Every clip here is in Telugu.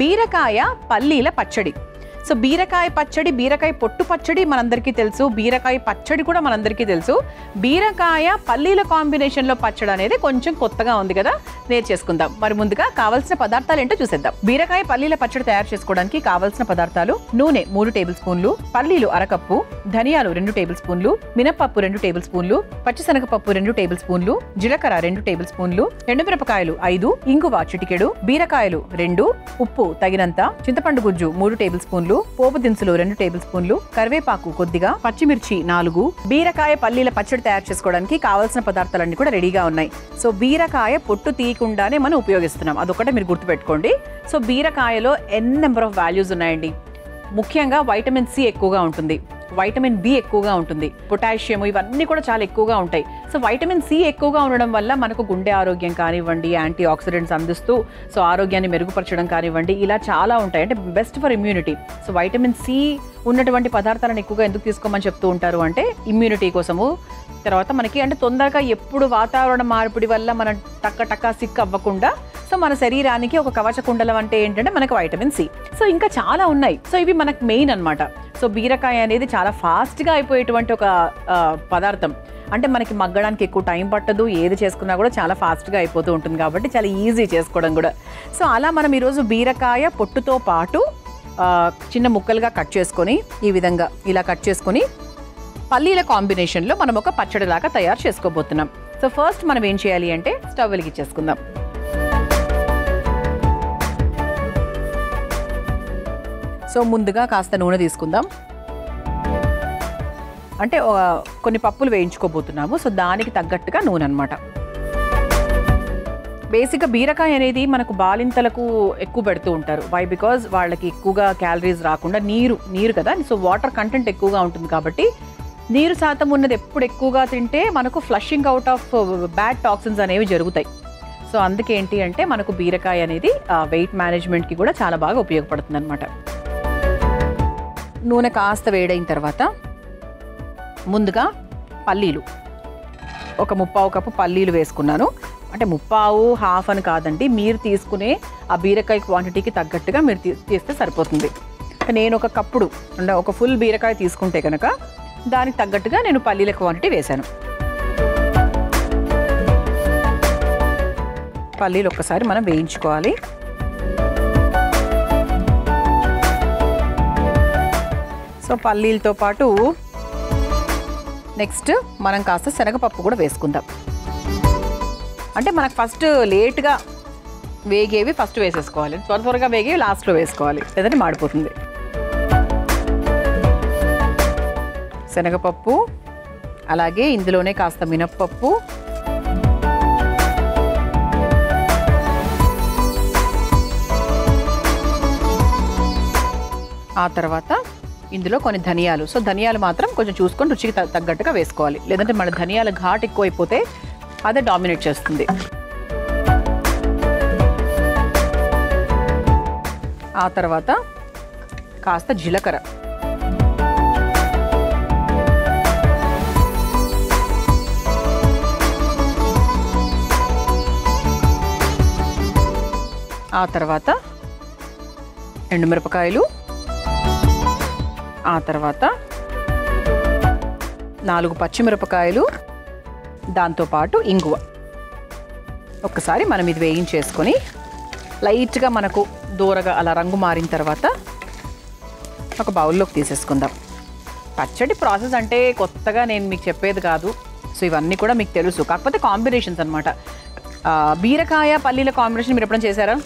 బీరకాయ పల్లీల పచ్చడి. సో బీరకాయ పచ్చడి, బీరకాయ పొట్టు పచ్చడి మనందరికీ తెలుసు, బీరకాయ పచ్చడి కూడా మనందరికీ తెలుసు. బీరకాయ పల్లీల కాంబినేషన్లో పచ్చడి అనేది కొంచెం కొత్తగా ఉంది కదా, నేర్చేసుకుందాం. మరి ముందుగా కావాల్సిన పదార్థాలు ఏంటో చూసేద్దాం. బీరకాయ పల్లీల పచ్చడి తయారు చేసుకోవడానికి కావాల్సిన పదార్థాలు: నూనె 3 టేబుల్ స్పూన్లు, పల్లీలు 1/2 కప్పు, ధనియాలు 2 టేబుల్ స్పూన్లు, మినపప్పు 2 టేబుల్ స్పూన్లు, పచ్చిశనగపప్పు 2 టేబుల్ స్పూన్లు, జీలకర్ర 2 టేబుల్ స్పూన్లు, ఎండుమిరపకాయలు 5, ఇంగువ చిటికెడు, బీరకాయలు 2, ఉప్పు తగినంత, చింతపండు గుజ్జు 3 టేబుల్ స్పూన్లు, పోపు దినుసులు 2 టేబుల్ స్పూన్లు, కరివేపాకు కొద్దిగా, పచ్చిమిర్చి 4. బీరకాయ పల్లీల పచ్చడి తయారు చేసుకోవడానికి కావాల్సిన పదార్థాలన్నీ కూడా రెడీగా ఉన్నాయి. సో బీరకాయ పొట్టు తీయకుండానే మనం ఉపయోగిస్తున్నాం, అదొకటే మీరు గుర్తుపెట్టుకోండి. సో బీరకాయలో నెంబర్ ఆఫ్ వాల్యూస్ ఉన్నాయండి. ముఖ్యంగా వైటమిన్ సి ఎక్కువగా ఉంటుంది, వైటమిన్ బి ఎక్కువగా ఉంటుంది, పొటాషియం ఇవన్నీ కూడా చాలా ఎక్కువగా ఉంటాయి. సో వైటమిన్ సి ఎక్కువగా ఉండడం వల్ల మనకు గుండె ఆరోగ్యం కానివ్వండి, యాంటీ ఆక్సిడెంట్స్ అందిస్తూ సో ఆరోగ్యాన్ని మెరుగుపరచడం కానివ్వండి, ఇలా చాలా ఉంటాయి. అంటే best for immunity. So vitamin C ఉన్నటువంటి పదార్థాలను ఎక్కువగా ఎందుకు తీసుకోమని చెప్తూ ఉంటారు అంటే ఇమ్యూనిటీ కోసము. తర్వాత మనకి అంటే తొందరగా ఎప్పుడు వాతావరణ మార్పిడి వల్ల మనం టక్క సిక్ అవ్వకుండా సో మన శరీరానికి ఒక కవచ కుండలం అంటే ఏంటంటే మనకు వైటమిన్ సి. సో ఇంకా చాలా ఉన్నాయి. సో ఇవి మనకు మెయిన్ అన్నమాట. సో బీరకాయ అనేది చాలా ఫాస్ట్గా అయిపోయేటువంటి ఒక పదార్థం. అంటే మనకి మగ్గడానికి ఎక్కువ టైం పట్టదు, ఏది చేసుకున్నా కూడా చాలా ఫాస్ట్గా అయిపోతూ ఉంటుంది కాబట్టి చాలా ఈజీ చేసుకోవడం కూడా. సో అలా మనం ఈరోజు బీరకాయ పొట్టుతో పాటు చిన్న ముక్కలుగా కట్ చేసుకొని ఈ విధంగా ఇలా కట్ చేసుకొని పల్లీల కాంబినేషన్లో మనం ఒక పచ్చడిలాగా తయారు చేసుకోబోతున్నాం. సో ఫస్ట్ మనం ఏం చేయాలి అంటే స్టవ్ వెలిగించేసుకుందాం. సో ముందుగా కాస్త నూనె తీసుకుందాం. అంటే కొన్ని పప్పులు వేయించుకోబోతున్నాము. సో దానికి తగ్గట్టుగా నూనె అనమాట. బేసిక్గా బీరకాయ అనేది మనకు బాలింతలకు ఎక్కువ పెడుతూ ఉంటారు. వై? బికాజ్ వాళ్ళకి ఎక్కువగా క్యాలరీస్ రాకుండా నీరు కదా, సో వాటర్ కంటెంట్ ఎక్కువగా ఉంటుంది కాబట్టి నీరు శాతం ఉన్నది ఎప్పుడు ఎక్కువగా తింటే మనకు flushing out of bad toxins అనేవి జరుగుతాయి. సో అందుకే ఏంటి అంటే మనకు బీరకాయ అనేది వెయిట్ మేనేజ్మెంట్కి కూడా చాలా బాగా ఉపయోగపడుతుంది అనమాట. నూనె కాస్త వేడైన తర్వాత ముందుగా పల్లీలు ఒక 1/4 కప్పు పల్లీలు వేసుకున్నాను. అంటే 1/2 అని కాదండి, మీరు తీసుకునే ఆ బీరకాయ క్వాంటిటీకి తగ్గట్టుగా మీరు తీస్తే సరిపోతుంది. నేను ఒక కప్పుడు అంటే ఒక ఫుల్ బీరకాయ తీసుకుంటే కనుక దానికి తగ్గట్టుగా నేను పల్లీల క్వాంటిటీ వేశాను. పల్లీలు ఒక్కసారి మనం వేయించుకోవాలి. సో పల్లీలతో పాటు నెక్స్ట్ మనం కాస్త శనగపప్పు కూడా వేసుకుందాం. అంటే మనకు ఫస్ట్ లేట్గా వేగేవి ఫస్ట్ వేసేసుకోవాలి, త్వరగా వేగేవి లాస్ట్లో వేసుకోవాలి, లేదంటే మాడిపోతుంది. శనగపప్పు, అలాగే ఇందులోనే కాస్త మినప్పప్పు, ఆ తర్వాత ఇందులో కొన్ని ధనియాలు. సో ధనియాలు మాత్రం కొంచెం చూసుకొని రుచికి తగ్గట్టుగా వేసుకోవాలి, లేదంటే మన ధనియాల ఘాట్ ఎక్కువైపోతే అదే డామినేట్ చేస్తుంది. ఆ తర్వాత కాస్త జీలకర్ర, ఆ తర్వాత ఎండుమిరపకాయలు, ఆ తర్వాత 4 పచ్చిమిరపకాయలు, దాంతోపాటు ఇంగువ. ఒక్కసారి మనం ఇది వేయించేసుకొని లైట్గా మనకు దూరగా అలా రంగు మారిన తర్వాత ఒక బౌల్లోకి తీసేసుకుందాం. పచ్చడి ప్రాసెస్ అంటే కొత్తగా నేను మీకు చెప్పేది కాదు. సో ఇవన్నీ కూడా మీకు తెలుసు, కాకపోతే కాంబినేషన్స్ అనమాట. బీరకాయ పల్లీల కాంబినేషన్ మీరు ఎప్పుడైనా చేశారా?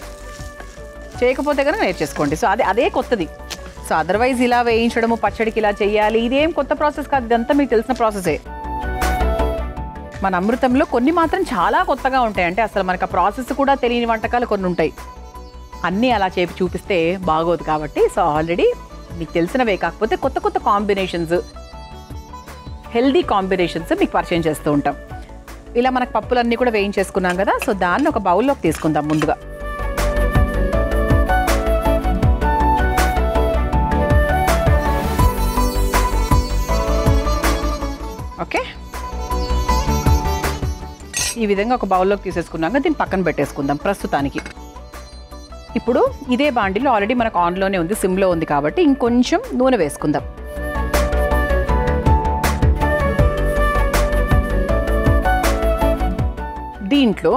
చేయకపోతే కనుక నేర్చేసుకోండి. సో అదే కొత్తది. సో అదర్వైజ్ ఇలా వేయించడము, పచ్చడికి ఇలా చేయాలి, ఇదేం కొత్త ప్రాసెస్ కాదు, ఇదంతా మీకు తెలిసిన ప్రాసెసే. మన అమృతంలో కొన్ని మాత్రం చాలా కొత్తగా ఉంటాయి. అంటే అసలు మనకు ఆ ప్రాసెస్ కూడా తెలియని వంటకాలు కొన్ని ఉంటాయి. అన్నీ అలా చేపి చూపిస్తే బాగోదు కాబట్టి సో ఆల్రెడీ మీకు తెలిసినవే, కాకపోతే కొత్త కాంబినేషన్స్, హెల్దీ కాంబినేషన్స్ మీకు పరిచయం చేస్తూ ఉంటాం. ఇలా మనకు పప్పులన్నీ కూడా వేయించేసుకున్నాం కదా, సో దాన్ని ఒక బౌల్లోకి తీసుకుందాం ముందుగా. ఓకే, ఈ విధంగా ఒక బౌల్లోకి తీసేసుకున్నాక దీన్ని పక్కన పెట్టేసుకుందాం ప్రస్తుతానికి. ఇప్పుడు ఇదే బాండిలో ఆల్రెడీ మనకు ఆన్లోనే ఉంది, సిమ్లో ఉంది కాబట్టి ఇంకొంచెం నూనె వేసుకుందాం. దీంట్లో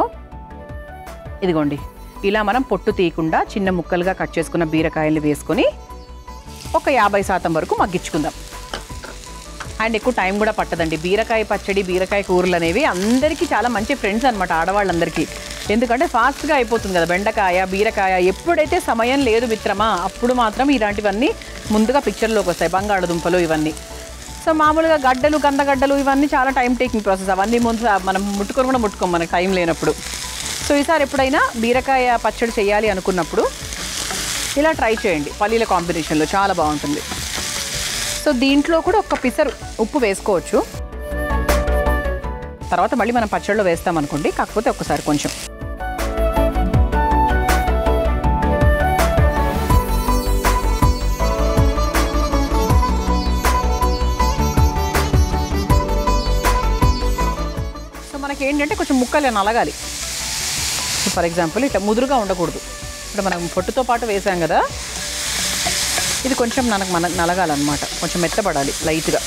ఇదిగోండి ఇలా మనం పొట్టు తీయకుండా చిన్న ముక్కలుగా కట్ చేసుకున్న బీరకాయలు వేసుకొని ఒక 50% వరకు మగ్గించుకుందాం. అండ్ ఎక్కువ టైం కూడా పట్టదండి. బీరకాయ పచ్చడి, బీరకాయ కూరలు అనేవి అందరికీ చాలా మంచి ఫ్రెండ్స్ అనమాట, ఆడవాళ్ళందరికీ. ఎందుకంటే ఫాస్ట్గా అయిపోతుంది కదా. బెండకాయ, బీరకాయ ఎప్పుడైతే సమయం లేదు మిత్రమా అప్పుడు మాత్రం ఇలాంటివన్నీ ముందుగా పిక్చర్లోకి వస్తాయి. బంగాళదుంపలు ఇవన్నీ. సో మామూలుగా గడ్డలు, కందగడ్డలు ఇవన్నీ చాలా టైం టేకింగ్ ప్రాసెస్. అవన్నీ ముందు మనం ముట్టుకొని కూడా ముట్టుకోం మనకు టైం లేనప్పుడు. సో ఈసారి ఎప్పుడైనా బీరకాయ పచ్చడి చేయాలి అనుకున్నప్పుడు ఇలా ట్రై చేయండి. పల్లీల కాంబినేషన్లో చాలా బాగుంటుంది. సో దీంట్లో కూడా ఒక పిసరు ఉప్పు వేసుకోవచ్చు. తర్వాత మళ్ళీ మనం పచ్చడిలో వేస్తాం అనుకోండి, కాకపోతే ఒక్కసారి కొంచెం. సో మనకి ఏంటంటే కొంచెం ముక్కలు నలగాలి. సో ఫర్ ఎగ్జాంపుల్ ఇట్లా ముదురుగా ఉండకూడదు. ఇప్పుడు మనం పొట్టుతో పాటు వేసాం కదా, ఇది కొంచెం మనకు నలగాలన్నమాట, కొంచెం మెత్తపడాలి లైట్గా.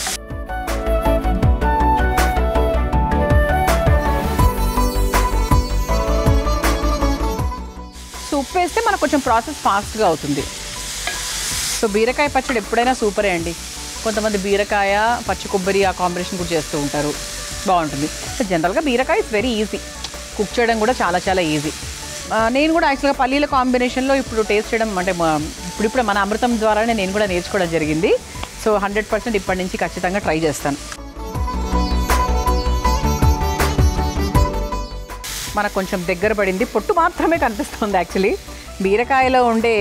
సో ఉప్పు వేస్తే మనకు కొంచెం ప్రాసెస్ ఫాస్ట్గా అవుతుంది. సో బీరకాయ పచ్చడి ఎప్పుడైనా సూపరే అండి. కొంతమంది బీరకాయ పచ్చి కొబ్బరి ఆ కాంబినేషన్ కూడా చేస్తూ ఉంటారు, బాగుంటుంది. సో జనరల్గా బీరకాయ ఇట్స్ వెరీ ఈజీ, కుక్ చేయడం కూడా చాలా చాలా ఈజీ. నేను కూడా యాక్చువల్గా పల్లీల కాంబినేషన్లో ఇప్పుడు టేస్ట్ చేయడం అంటే ఇప్పుడు మన అమృతం ద్వారానే నేను కూడా నేర్చుకోవడం జరిగింది. సో 100% ఇప్పటి నుంచి ఖచ్చితంగా ట్రై చేస్తాను. మనకు కొంచెం దగ్గర పడింది, పొట్టు మాత్రమే కనిపిస్తుంది. యాక్చువల్లీ బీరకాయలో ఉండే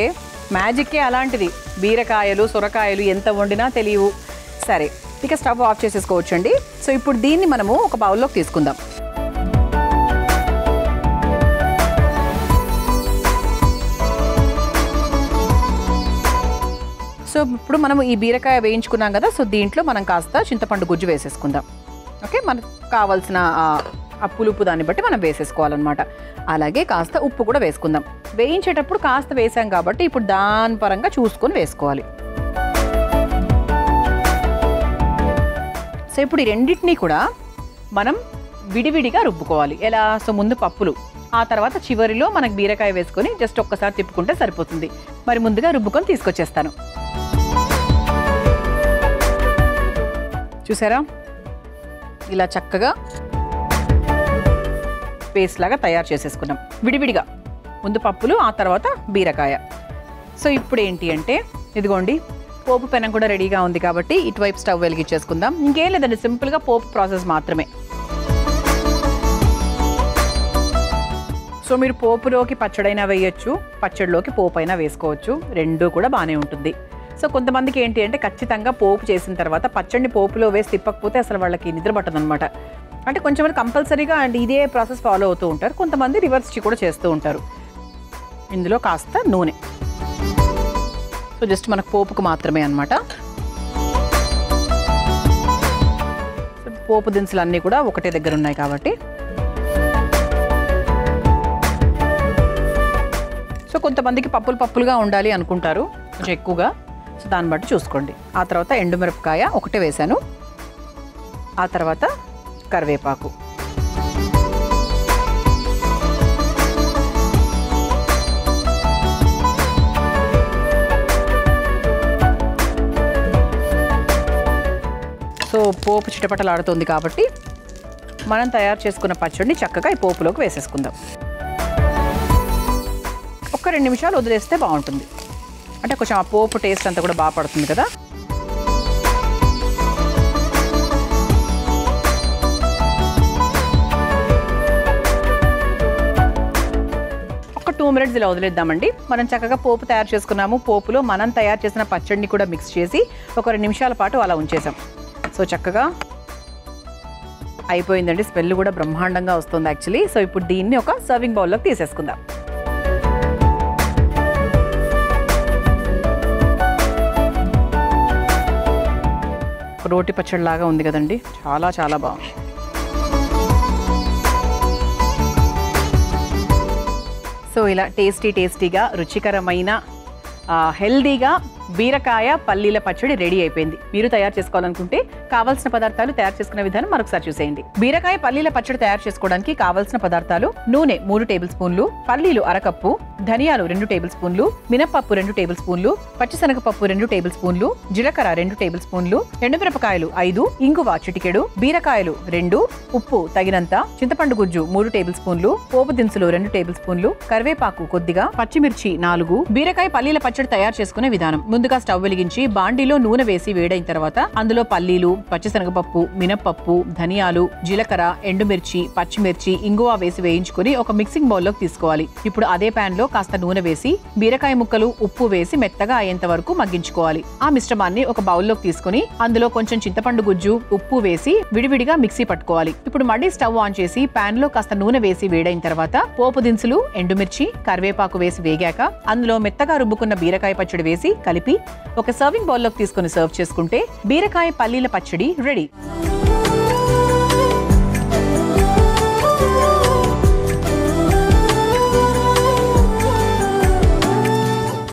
మ్యాజిక్కే అలాంటిది. బీరకాయలు, సొరకాయలు ఎంత వండినా తెలియవు. సరే, ఇక స్టవ్ ఆఫ్ చేసేసుకోవచ్చండి. సో ఇప్పుడు దీన్ని మనము ఒక బౌల్లోకి తీసుకుందాం. సో ఇప్పుడు మనం ఈ బీరకాయ వేయించుకున్నాం కదా, సో దీంట్లో మనం కాస్త చింతపండు గుజ్జు వేసేసుకుందాం. ఓకే, మనకు కావాల్సిన ఆ పులుపు దాన్ని బట్టి మనం వేసేసుకోవాలన్నమాట. అలాగే కాస్త ఉప్పు కూడా వేసుకుందాం. వేయించేటప్పుడు కాస్త వేసాం కాబట్టి ఇప్పుడు దాని పరంగా చూసుకొని వేసుకోవాలి. సో ఇప్పుడు ఈ రెండింటినీ కూడా మనం విడివిడిగా రుబ్బుకోవాలి. ఎలా? సో ముందు పప్పులు, ఆ తర్వాత చివరిలో మనకు బీరకాయ వేసుకొని జస్ట్ ఒక్కసారి తిప్పుకుంటే సరిపోతుంది. మరి ముందుగా రుబ్బుకొని తీసుకొచ్చేస్తాను. చూసారా, ఇలా చక్కగా పేస్ట్ లాగా తయారు చేసేసుకున్నాం విడివిడిగా. ముందు పప్పులు, ఆ తర్వాత బీరకాయ. సో ఇప్పుడు ఏంటి అంటే ఇదిగోండి పోపు పెనం కూడా రెడీగా ఉంది కాబట్టి ఇటువైపు స్టవ్ వెలిగించేసుకుందాం. ఇంకేం లేదండి, సింపుల్గా పోపు ప్రాసెస్ మాత్రమే. సో మీరు పోపులోకి పచ్చడైనా వేయచ్చు, పచ్చడిలోకి పోపు అయినా వేసుకోవచ్చు, రెండూ కూడా బాగానే ఉంటుంది. సో కొంతమందికి ఏంటి అంటే ఖచ్చితంగా పోపు చేసిన తర్వాత పచ్చడిని పోపులో వేసి తిప్పకపోతే అసలు వాళ్ళకి నిద్ర పట్టదనమాట. అంటే కొంచెం కంపల్సరీగా అండ్ ఇదే ప్రాసెస్ ఫాలో అవుతూ ఉంటారు. కొంతమంది రివర్స్ కూడా చేస్తూ ఉంటారు. ఇందులో కాస్త నూనె, సో జస్ట్ మనకు పోపుకు మాత్రమే అనమాట. సో పోపు దినుసులు అన్నీ కూడా ఒకటే దగ్గర ఉన్నాయి కాబట్టి. సో కొంతమందికి పప్పులుగా ఉండాలి అనుకుంటారు కొంచెం ఎక్కువగా, సో దాన్ని బట్టి చూసుకోండి. ఆ తర్వాత ఎండుమిరపకాయ ఒకటే వేశాను, ఆ తర్వాత కరివేపాకు, సో పోపు చిటపటలాడుతుంది కాబట్టి మనం తయారు చేసుకున్న పచ్చడిని చక్కగా ఈ పోపులోకి వేసేసుకుందాం. ఒక్క 2 నిమిషాలు వదిలేస్తే బాగుంటుంది. అంటే కొంచెం ఆ పోపు టేస్ట్ అంతా కూడా బాగా పడుతుంది కదా. ఒక 2 minutes ఇలా వదిలేద్దామండి. మనం చక్కగా పోపు తయారు చేసుకున్నాము. పోపులో మనం తయారు చేసిన పచ్చడిని కూడా మిక్స్ చేసి ఒక 2 నిమిషాల పాటు అలా ఉంచేసాం. సో చక్కగా అయిపోయిందండి. స్మెల్ కూడా బ్రహ్మాండంగా వస్తుంది యాక్చువల్లీ. సో ఇప్పుడు దీన్ని ఒక సర్వింగ్ బౌల్లోకి తీసేసుకుందాం. రోటి పచ్చడి లాగా ఉంది కదండి, చాలా చాలా బాగుంది. సో ఇలా టేస్టీగా రుచికరమైన హెల్దీగా బీరకాయ పల్లీల పచ్చడి రెడీ అయిపోయింది. మీరు తయారు చేసుకోవాలనుకుంటే కావాల్సిన పదార్థాలు తయారు చేసుకునే విధానం మరొకసారి చూసేయండి. బీరకాయ పల్లీల పచ్చడి తయారు చేసుకోవడానికి కావాల్సిన పదార్థాలు: నూనె 3 టేబుల్ స్పూన్లు, పల్లీలు 1/2 కప్పు, ధనియాలు 2 టేబుల్ స్పూన్లు, మినపప్పు 2 టేబుల్ స్పూన్లు, పచ్చిశనగపప్పు 2 టేబుల్ స్పూన్లు, జీలకర్ర 2 టేబుల్ స్పూన్లు, ఎండుమిరపకాయలు 5, ఇంగువ చిటికెడు, బీరకాయలు 2, ఉప్పు తగినంత, చింతపండు గుజ్జు 3 టేబుల్ స్పూన్లు, పోపు దినుసులు 2 టేబుల్ స్పూన్లు, కరివేపాకు కొద్దిగా, పచ్చిమిర్చి 4. బీరకాయ పల్లీల పచ్చడి తయారు చేసుకునే విధానం: ముందుగా స్టవ్ వెలిగించి బాండీలో నూనె వేసి వేడైన తర్వాత అందులో పల్లీలు, పచ్చిశనగపప్పు, మినపప్పు, ధనియాలు, జీలకర్ర, ఎండుమిర్చి, పచ్చిమిర్చి, ఇంగువ వేసి వేయించుకుని ఒక మిక్సింగ్ బౌల్లోకి తీసుకోవాలి. ఇప్పుడు అదే పాన్ లో కాస్త నూనె వేసి బీరకాయ ముక్కలు, ఉప్పు వేసి మెత్తగా అయ్యేంత వరకు మగ్గించుకోవాలి. ఆ మిశ్రమాన్ని ఒక బౌల్లోకి తీసుకుని అందులో కొంచెం చింతపండు గుజ్జు, ఉప్పు వేసి విడివిడిగా మిక్సీ పట్టుకోవాలి. ఇప్పుడు మళ్ళీ స్టవ్ ఆన్ చేసి పాన్ లో కాస్త నూనె వేసి వేడైన తర్వాత పోపు దినుసులు, ఎండుమిర్చి, కరివేపాకు వేసి వేగాక అందులో మెత్తగా రుబ్బుకున్న బీరకాయ పచ్చడి వేసి కలిపి ఒక సర్వింగ్ బౌల్లోకి తీసుకుని సర్వ్ చేసుకుంటే బీరకాయ పల్లీల పచ్చడి రెడీ.